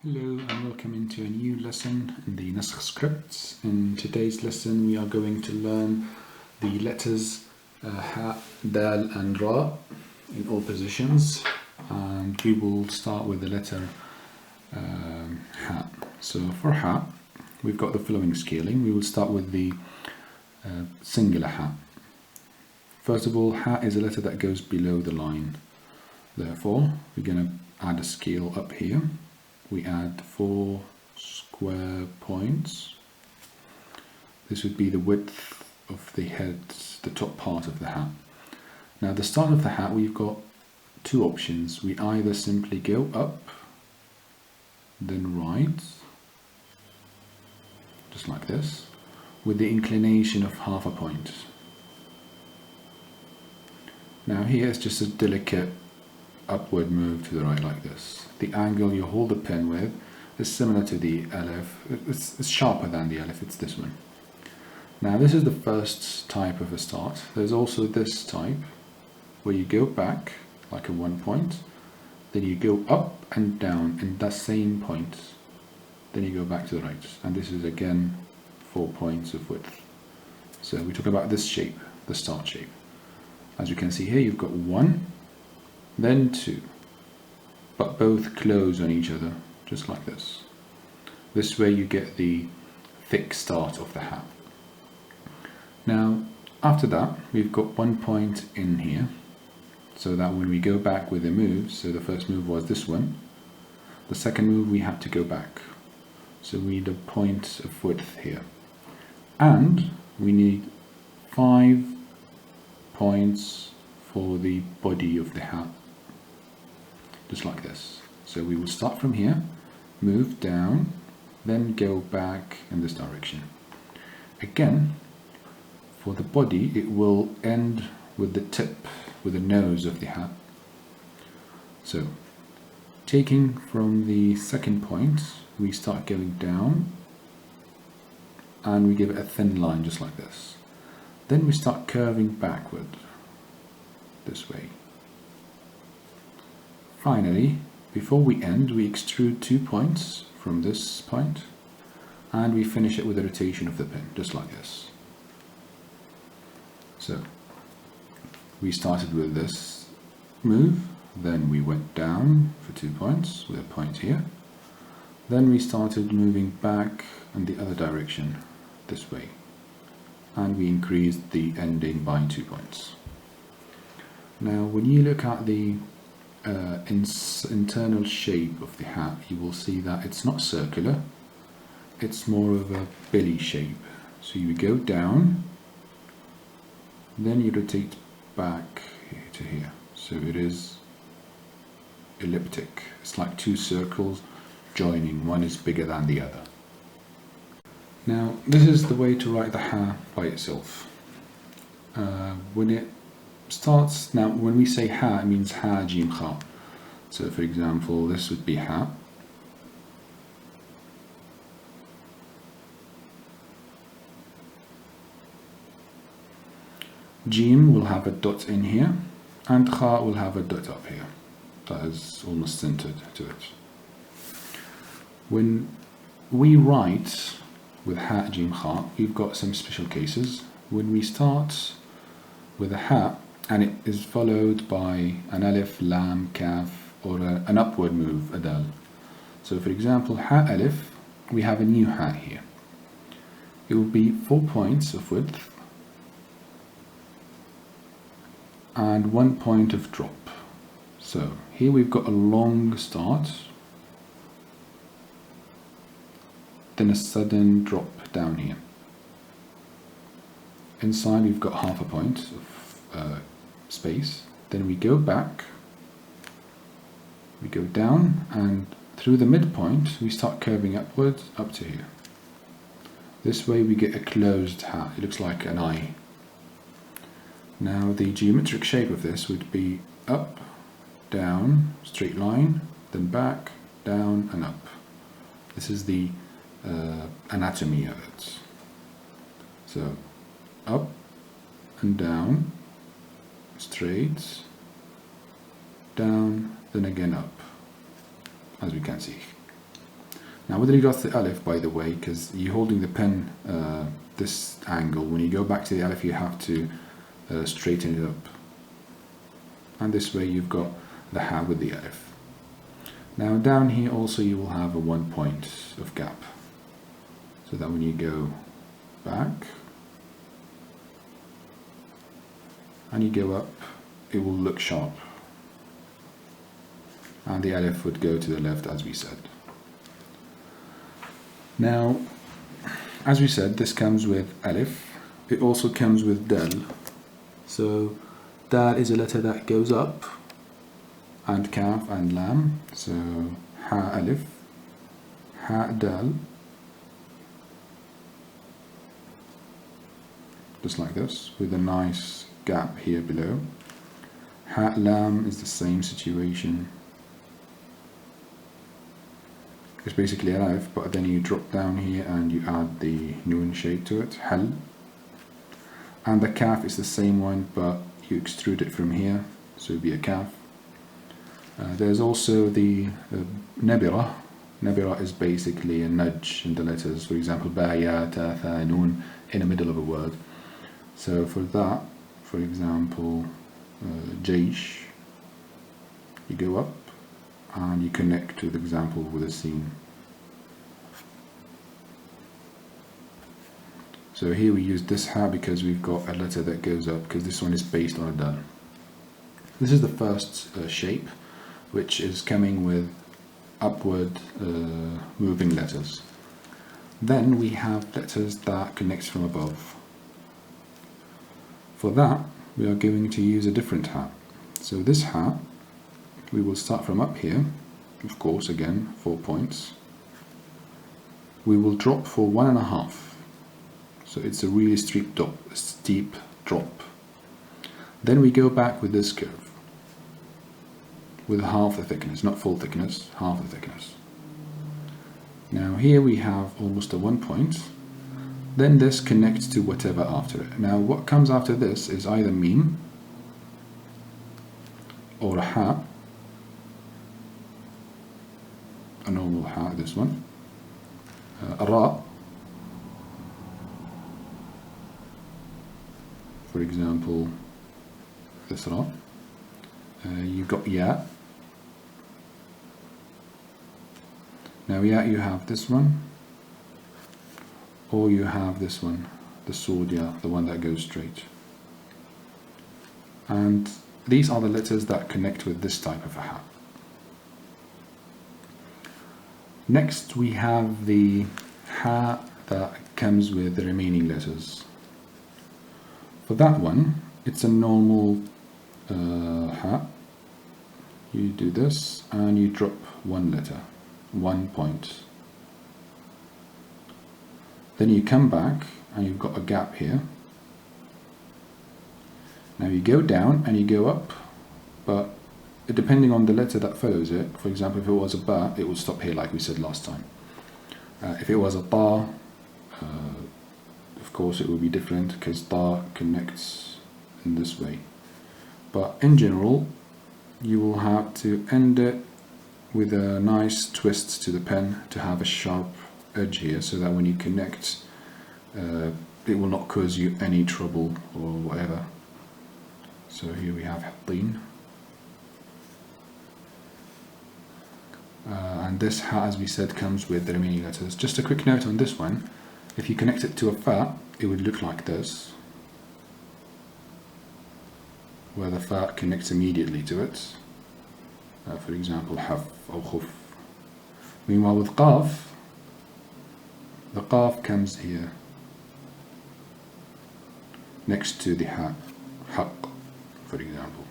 Hello and welcome into a new lesson in the Naskh scripts. In today's lesson we are going to learn the letters Ha, Dal and Ra in all positions, and we will start with the letter Ha. So for Ha we've got the following scaling. We will start with the singular Ha. First of all, Ha is a letter that goes below the line. Therefore we're going to add a scale up here. We add 4 square points. This would be the width of the head, the top part of the hat. Now the start of the hat, we've got two options. We either simply go up, then right, just like this, with the inclination of half a point. Now here it's just a delicate upward move to the right like this. The angle you hold the pen with is similar to the Aleph. It's sharper than the Aleph, it's this one. Now this is the first type of a start. There's also this type where you go back like a 1 point, then you go up and down in that same point, then you go back to the right, and this is again 4 points of width. So we talk about this shape, the start shape. As you can see here, you've got 1, then 2, but both close on each other, just like this. This way you get the thick start of the hat. Now, after that, we've got 1 point in here, so that when we go back with the moves, so the first move was this one, the second move we have to go back. So we need a point of width here. And we need 5 points for the body of the hat. Just like this. So we will start from here, move down, then go back in this direction. Again, for the body, it will end with the tip, with the nose of the hat. So, taking from the second point, we start going down, and we give it a thin line just like this. Then we start curving backward, this way. Finally, before we end, we extrude 2 points from this point, and we finish it with a rotation of the pen, just like this. So, we started with this move, then we went down for 2 points with a point here, then we started moving back in the other direction, this way, and we increased the ending by 2 points. Now, when you look at the internal shape of the hat, you will see that it's not circular, it's more of a belly shape. So you go down, then you rotate back here to here. So it is elliptic. It's like 2 circles joining, one is bigger than the other. Now this is the way to write the ha by itself. When it starts, now when we say ha, it means ha, jeem, kha. So for example, this would be ha. Jeem will have a dot in here, and kha will have a dot up here. That is almost centered to it. When we write with ha, jeem, kha, we've got some special cases. When we start with a ha, and it is followed by an alif, lam, kaf, or an upward move, a dal. So for example, ha alif, we have a new ha here. It will be 4 points of width and 1 point of drop. So here we've got a long start, then a sudden drop down here. Inside we've got half a point of space, then we go back, we go down, and through the midpoint we start curving upwards up to here. This way we get a closed hat, it looks like an eye. Now the geometric shape of this would be up, down, straight line, then back, down and up. This is the anatomy of it. So up and down, straight, down, then again up, as we can see. Now with regards to the alif, by the way, because you're holding the pen this angle, when you go back to the alif you have to straighten it up. And this way you've got the ha with the alif. Now down here also you will have a 1 point of gap, so that when you go back and you go up, it will look sharp. And the alif would go to the left, as we said. Now, as we said, this comes with alif. It also comes with dal. So dal is a letter that goes up, and kaf and lam. So ha alif, ha dal, just like this, with a nice gap here below. Ha lam is the same situation. It's basically alif, but then you drop down here and you add the noon shape to it, hal. And the kaf is the same one, but you extrude it from here, so it'll be a kaf. There's also the nabira. Nabira is basically a nudge in the letters, for example, ba, ya, ta, tha, noon, in the middle of a word. So for that, for example, jaysh, you go up and you connect to the example with a scene. So here we use this ha because we've got a letter that goes up, because this one is based on a dal. This is the first shape, which is coming with upward moving letters. Then we have letters that connect from above. For that, we are going to use a different ha. So this ha, we will start from up here, of course, again 4 points. We will drop for 1.5, so it's a really steep drop. Then we go back with this curve, with half the thickness, not full thickness, half the thickness. Now here we have almost a 1 point. Then this connects to whatever after it. Now what comes after this is either mim or a ha, a normal ha, this one, a ra, for example, this ra. You've got ya. Now ya, you have this one, or you have this one, the sword ya, the one that goes straight. And these are the letters that connect with this type of a ha. Next we have the ha that comes with the remaining letters. For that one, it's a normal ha. You do this and you drop one letter, 1 point. Then you come back and you've got a gap here. Now you go down and you go up, but depending on the letter that follows it, for example, if it was a ba, it would stop here like we said last time. If it was a ta, of course it will be different, because ta connects in this way. But in general, you will have to end it with a nice twist to the pen to have a sharp edge here, so that when you connect, it will not cause you any trouble or whatever. So here we have hattin. And this ha, as we said, comes with the remaining letters. Just a quick note on this one, if you connect it to a fa, it would look like this, where the fa connects immediately to it. For example, haf or khuf. Meanwhile with qaf, the qaf comes here, next to the ha, haq, for example.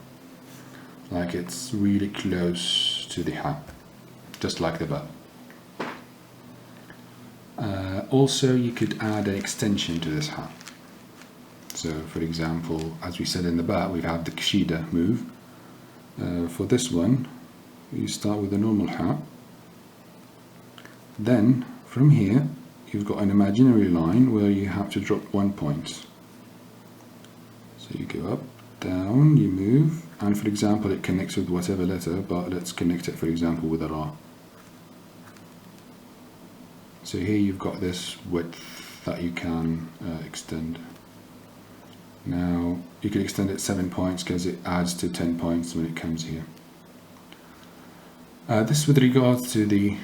Like it's really close to the ha, just like the ba. Also, you could add an extension to this ha. So, for example, as we said in the ba, we have the kshida move. For this one, you start with a normal ha. Then, from here, you've got an imaginary line where you have to drop 1 point. So you go up, down, you move, and for example, it connects with whatever letter, but let's connect it, for example, with a ra. So here you've got this width that you can extend. Now you can extend it 7 points because it adds to 10 points when it comes here. This with regards to the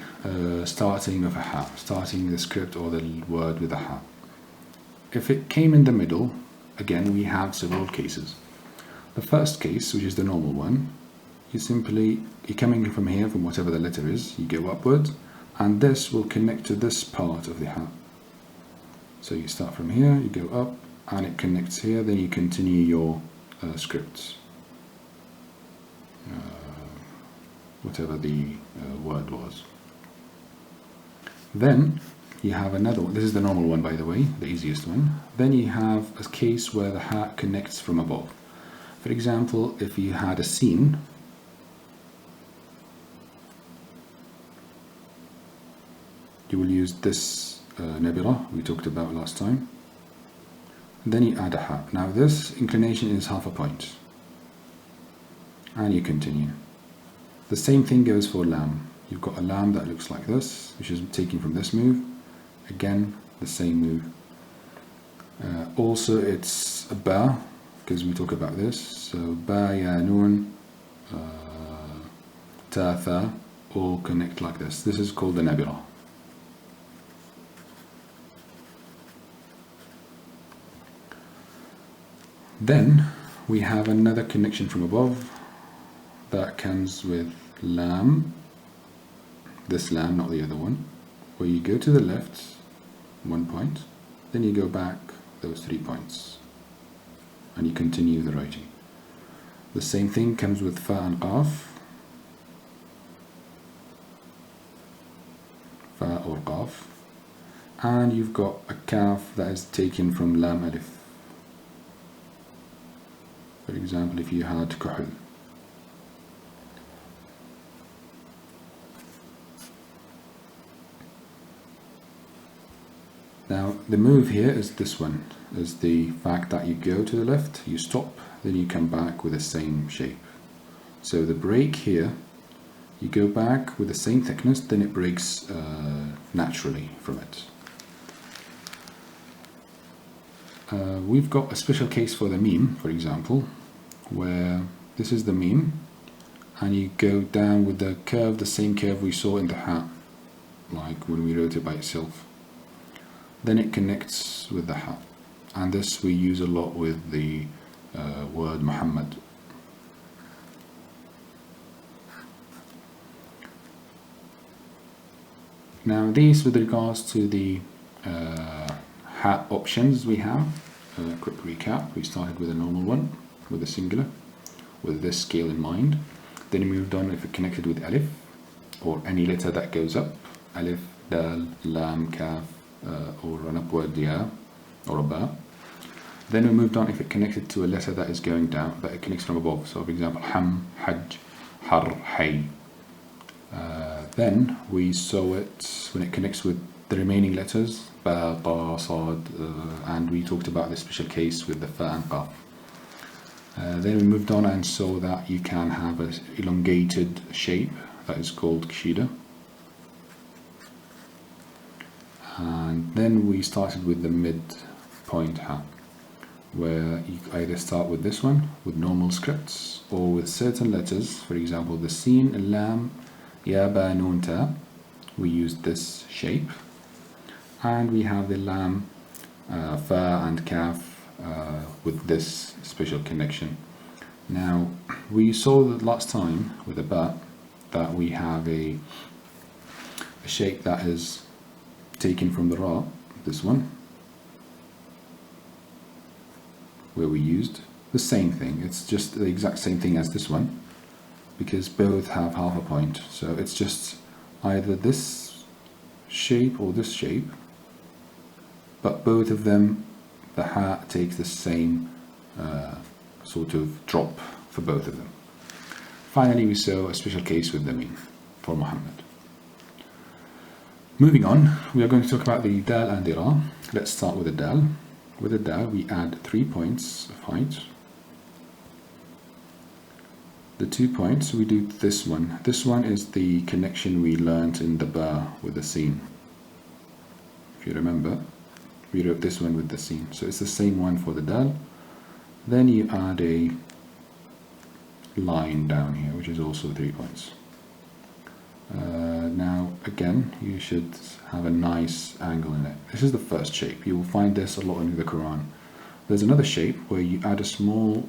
starting of a hat, starting the script or the word with a hat. If it came in the middle, again we have several cases. The first case, which is the normal one, you're coming from here, from whatever the letter is, you go upwards, and this will connect to this part of the hat. So you start from here, you go up, and it connects here, then you continue your scripts. Whatever the word was. Then you have another one. This is the normal one, by the way, the easiest one. Then you have a case where the hat connects from above. For example, if you had a scene, you will use this nebula we talked about last time. Then you add a hat. Now this inclination is half a point. And you continue. The same thing goes for lamb. You've got a lamb that looks like this, which is taken from this move. Again, the same move. Also, it's a ba, because we talk about this. So ba, ya, nun, ta, tha, all connect like this. This is called the nebula. Then we have another connection from above that comes with lamb, this lamb, not the other one, where you go to the left 1 point, then you go back those 3 points, and you continue the writing. The same thing comes with fa and qaf, fa or qaf, and you've got a kaf that is taken from lam alif. For example, if you had kuhul. Now the move here is this one, is the fact that you go to the left, you stop, then you come back with the same shape. So the break here, you go back with the same thickness, then it breaks naturally from it. We've got a special case for the meme, for example, where this is the meme, and you go down with the curve, the same curve we saw in the hat, like when we wrote it by itself. Then it connects with the hat, and this we use a lot with the word Muhammad. Now these with regards to the hat options we have. Quick recap, we started with a normal one, with a singular, with this scale in mind. Then we moved on if it connected with alif, or any letter that goes up, alif, dal, lam, kaf, or an upward ya, or a ba. Then we moved on if it connected to a letter that is going down, that it connects from above. So for example, ham, hajj, har, hay. Then we saw it when it connects with the remaining letters, ba, ta, sad, and we talked about this special case with the fa and qaf. Then we moved on and saw that you can have an elongated shape that is called kshida. And then we started with the mid-point hat, where you either start with this one, with normal scripts, or with certain letters. For example, the sin, lam, ya, ba, nun, ta, we use this shape. And we have the lam, fa and kaf with this special connection. Now, we saw that last time with the ba that we have a shape that is taken from the ra, this one, where we used the same thing. It's just the exact same thing as this one, because both have half a point. So it's just either this shape or this shape, but both of them, the ha takes the same sort of drop for both of them. Finally, we saw a special case with the meme for Muhammad. Moving on, we are going to talk about the dal and the ra. Let's start with the dal. With the dal, we add 3 points of height. The 2 points, we do this one. This one is the connection we learnt in the ba with the sin. if you remember, we wrote this one with the seam. So it's the same one for the dal. Then you add a line down here, which is also 3 points. Now again, you should have a nice angle in it. This is the first shape. You will find this a lot in the Quran. There's another shape where you add a small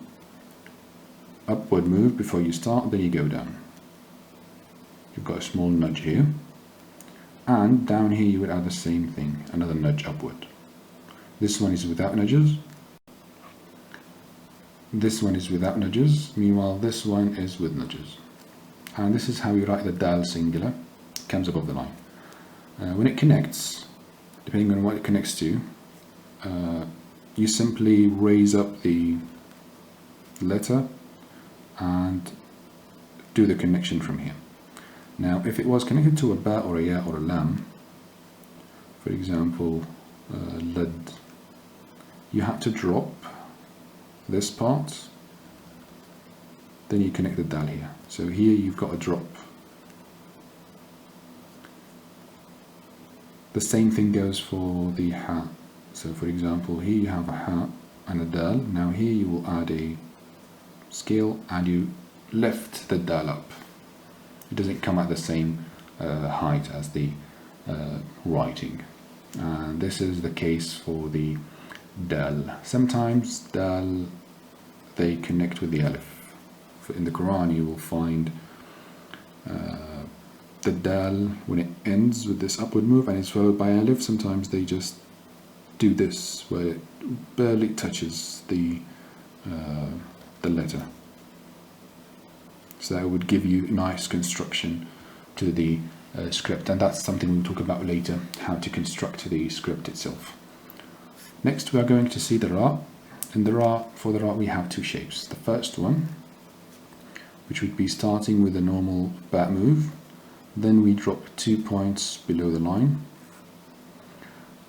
upward move before you start, then you go down. You've got a small nudge here, and down here you would add the same thing, another nudge upward. This one is without nudges. This one is without nudges, meanwhile this one is with nudges. And this is how you write the dal singular, comes above the line. When it connects, depending on what it connects to, you simply raise up the letter and do the connection from here. Now if it was connected to a ba or a ya or a lam, for example lad, you had to drop this part, then you connect the dal here. So here you've got a drop. The same thing goes for the ha. So for example, here you have a ha and a dal. Now here you will add a scale and you lift the dal up. It doesn't come at the same height as the writing. And this is the case for the dal. Sometimes dal, they connect with the alif. In the Quran you will find the dal, when it ends with this upward move and it's followed by alif, sometimes they just do this where it barely touches the letter. So that would give you nice construction to the script, and that's something we'll talk about later, how to construct the script itself. Next we are going to see the ra. In the ra, for the ra we have two shapes. The first one, which would be starting with a normal bat move, then we drop 2 points below the line,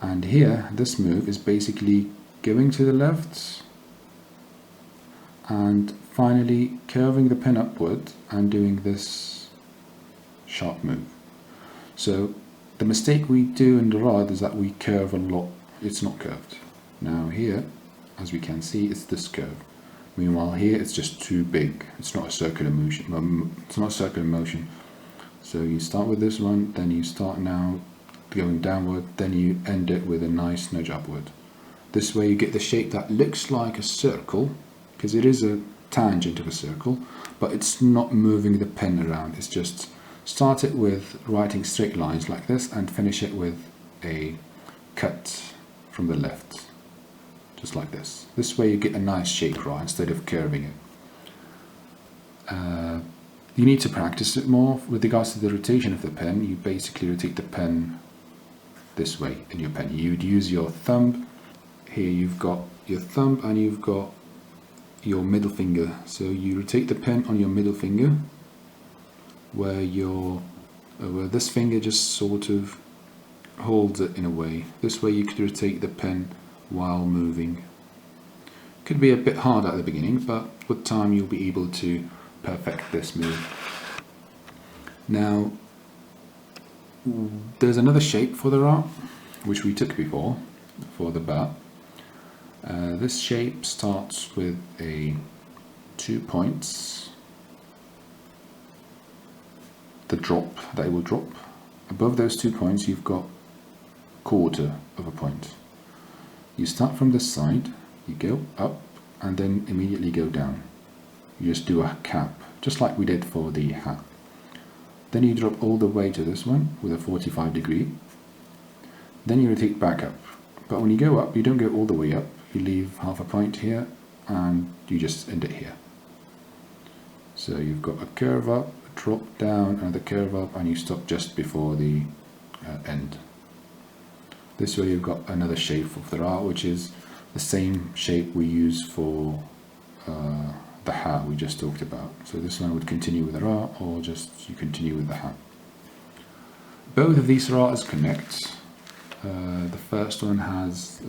and here this move is basically going to the left and finally curving the pen upward and doing this sharp move. So the mistake we do in the rod is that we curve a lot. It's not curved. Now here, as we can see, it's this curve. Meanwhile here it's just too big. It's not a circular motion. It's not a circular motion. So you start with this one, then you start now going downward, then you end it with a nice nudge upward. This way you get the shape that looks like a circle, because it is a tangent of a circle, but it's not moving the pen around. It's just start it with writing straight lines like this and finish it with a cut from the left, just like this. This way you get a nice shape right instead of curving it. You need to practice it more. With regards to the rotation of the pen, you basically rotate the pen this way in your pen. You'd use your thumb. Here you've got your thumb and you've got your middle finger. So you rotate the pen on your middle finger, where this finger just sort of holds it in a way. This way you could rotate the pen while moving. Could be a bit hard at the beginning, but with time you'll be able to perfect this move. Now there's another shape for the ra, which we took before for the ba. This shape starts with 2 points, the drop that it will drop. Above those 2 points you've got quarter of a point. You start from this side, you go up and then immediately go down. You just do a cap, just like we did for the hat. Then you drop all the way to this one with a 45 degree. Then you rotate back up. But when you go up, you don't go all the way up. You leave half a point here and you just end it here. So you've got a curve up, a drop down, and the curve up, and you stop just before the end. This way you've got another shape of the ra, which is the same shape we use for the ha we just talked about. So this one would continue with the ra, or just you continue with the ha. Both of these ra's connect. The first one has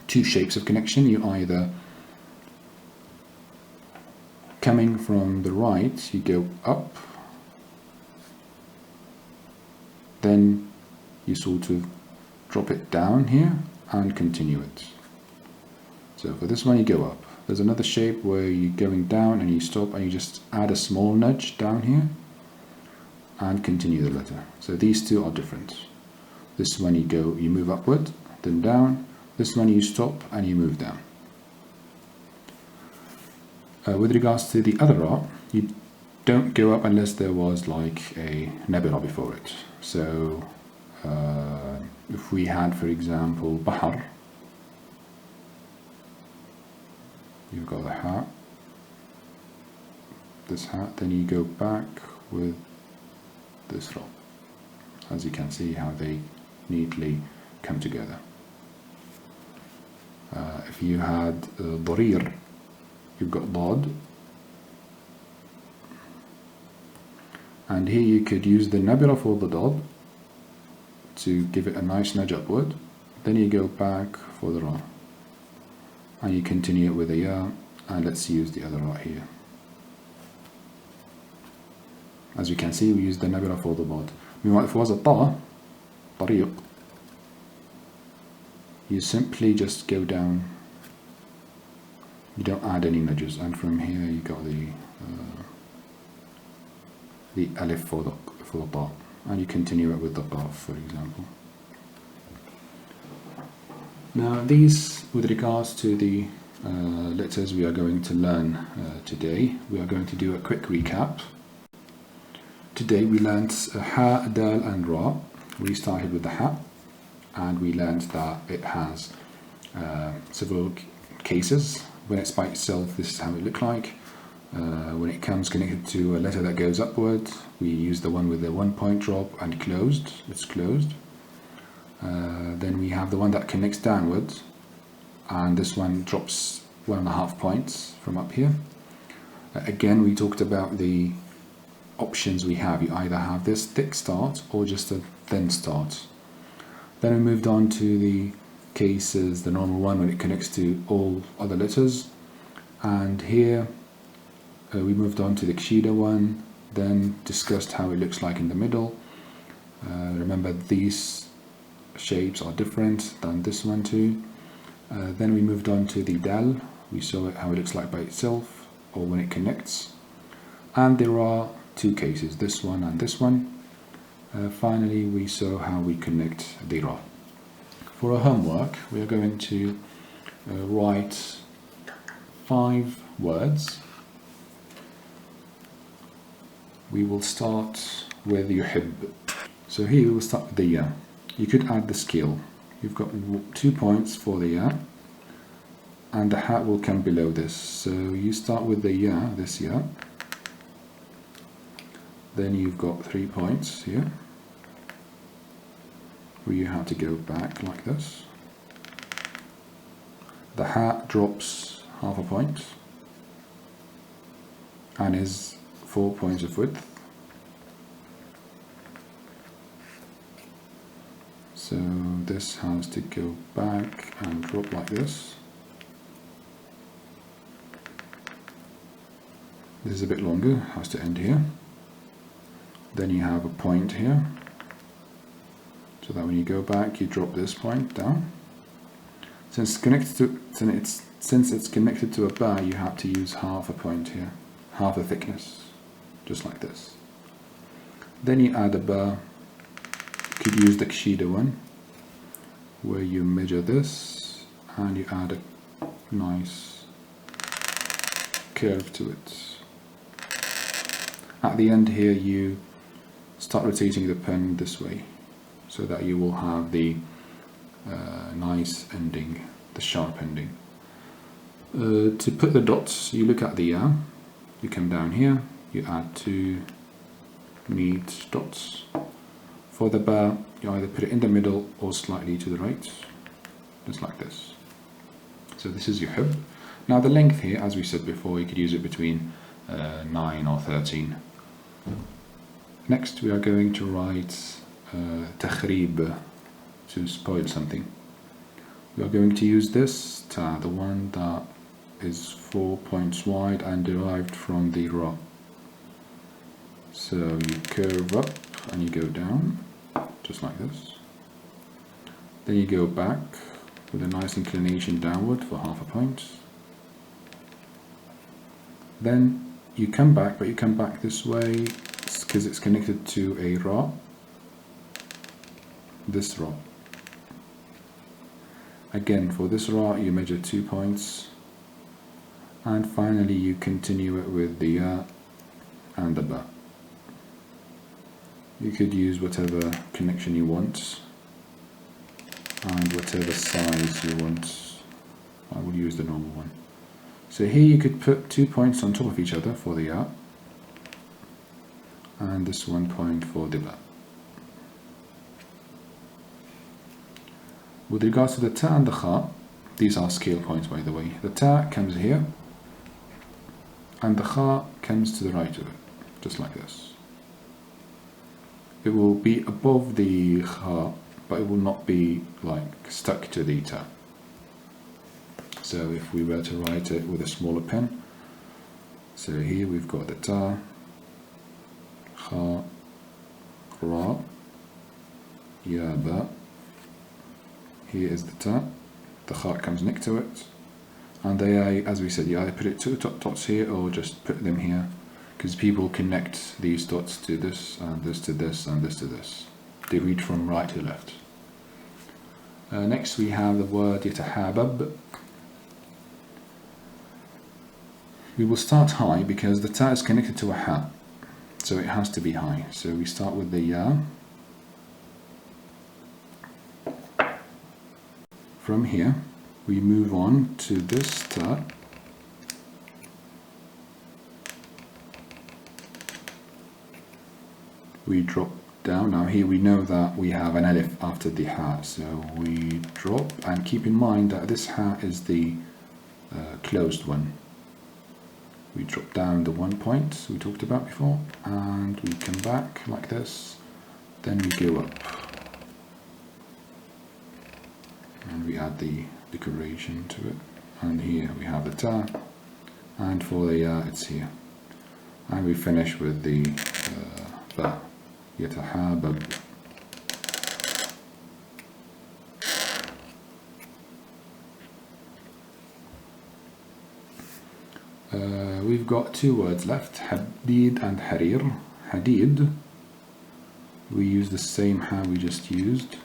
2 shapes of connection. You either, coming from the right, you go up, then you sort of drop it down here and continue it. So for this one you go up. There's another shape where you're going down and you stop and you just add a small nudge down here and continue the letter. So these two are different. This one you move upward, then down. This one you stop and you move down. With regards to the other ra, you don't go up unless there was like a nebula before it. So if we had, for example, Bahar, you've got the hat, this hat, then you go back with this ra. As you can see how they neatly come together. If you had Darir, you've got Dad, and here you could use the nebula for the Dad to give it a nice nudge upward. Then you go back for the ra and you continue it with a ya, and let's use the other ra here. As you can see, we use the nebula for the Dad. Meanwhile, if it was a ta, tariq, you simply just go down, you don't add any nudges, and from here you got the alif for the ta, and you continue it with the qaf, for example. Now these, with regards to the letters we are going to learn today, we are going to do a quick recap. Today we learnt ha, dal and ra. We started with the ha, and we learned that it has several cases. When it's by itself, this is how it looks like. When it comes connected to a letter that goes upward, we use the one with the 1 point drop and closed, it's closed. Then we have the one that connects downwards, and this one drops 1.5 points from up here. Again, we talked about the options we have. You either have this thick start or just a thin start. Then we moved on to the cases, the normal one when it connects to all other letters, and here we moved on to the Kshida one, then discussed how it looks like in the middle. Remember, these shapes are different than this one too. Then we moved on to the dal. We saw how it looks like by itself or when it connects, and there are two cases, this one and this one. Finally, we saw how we connect the ra. For our homework, we are going to write 5 words. We will start with yuhib. So here we will start with the ya. You could add the skill. You've got 2 points for the ya, and the hat will come below this. So you start with the ya, this ya. Then you've got 3 points here, where you have to go back like this. The hat drops 0.5 point and is 4 points of width. So this has to go back and drop like this. This is a bit longer, has to end here. Then you have a point here, so that when you go back you drop this point down. Since it's connected to a bar, you have to use 0.5 point here, half the thickness, just like this. Then you add a bar. You could use the Kshida one, where you measure this and you add a nice curve to it. At the end here you start rotating the pen this way, so that you will have the nice ending, the sharp ending. To put the dots, you look at the ya, you come down here, you add 2 neat dots. For the ba, you either put it in the middle or slightly to the right, just like this. So this is your hib. Now the length here, as we said before, you could use it between 9 or 13. Next we are going to write takhrib, to spoil something. We are going to use this ta, the one that is 4 points wide and derived from the ra. So you curve up and you go down, just like this. Then you go back with a nice inclination downward for half a point. Then you come back, but you come back this way because it's connected to a ra, this ra. Again, for this ra you measure 2 points, and finally you continue it with the ya and the ba. You could use whatever connection you want and whatever size you want. I will use the normal one. So here you could put 2 points on top of each other for the ya, and this 1 point for the ba. With regards to the ta and the kha, these are scale points by the way. The ta comes here and the kha comes to the right of it, just like this. It will be above the kha, but it will not be like stuck to the ta. So if we were to write it with a smaller pen, so here we've got the ta, kha, ra, ya, ba. Here is the ta, the kha comes next to it, and they, as we said, you either put it to the top dots here or just put them here, because people connect these dots to this, and this to this, and this to this. They read from right to left. Next we have the word yatahabab. We will start high because the ta is connected to a ha, so it has to be high. So we start with the ya. From here we move on to this ta, we drop down. Now here we know that we have an alif after the ha, so we drop, and keep in mind that this ha is the closed one. We drop down the 1 point we talked about before, and we come back like this, then we go up and we add the decoration to it, and here we have the ta, and for the ya it's here, and we finish with the ba, yatahabab. We've got 2 words left, hadid and harir. Hadid, we use the same ha we just used.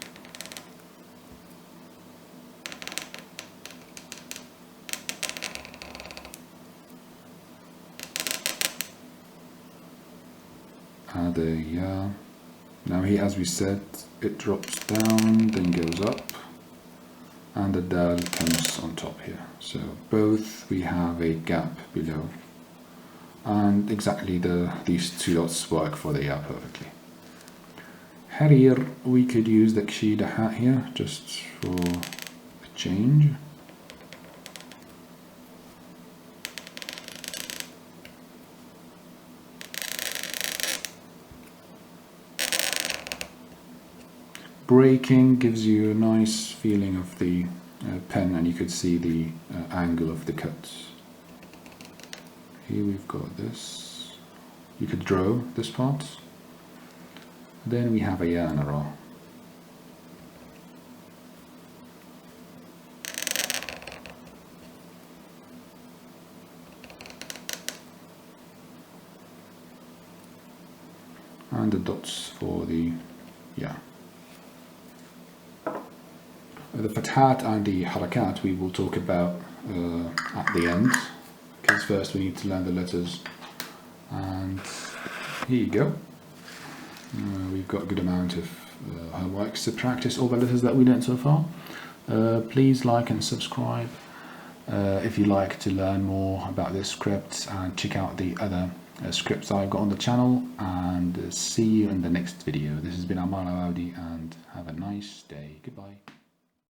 Add a ya. Now here, as we said, it drops down, then goes up, and the dal comes on top here. So both we have a gap below, and exactly these 2 dots work for the ya perfectly. Harir, we could use the kshida hat here just for a change. Breaking gives you a nice feeling of the pen, and you could see the angle of the cut. Here we've got this. You could draw this part. Then we have a ya and a ra. And the dots for the ya. The fathat and the harakat we will talk about at the end, because first we need to learn the letters. And here you go. We've got a good amount of homework to practice all the letters that we learned so far. Please like and subscribe if you like to learn more about this script, and check out the other scripts I've got on the channel, and see you in the next video. This has been Amal Audi, and have a nice day. Goodbye.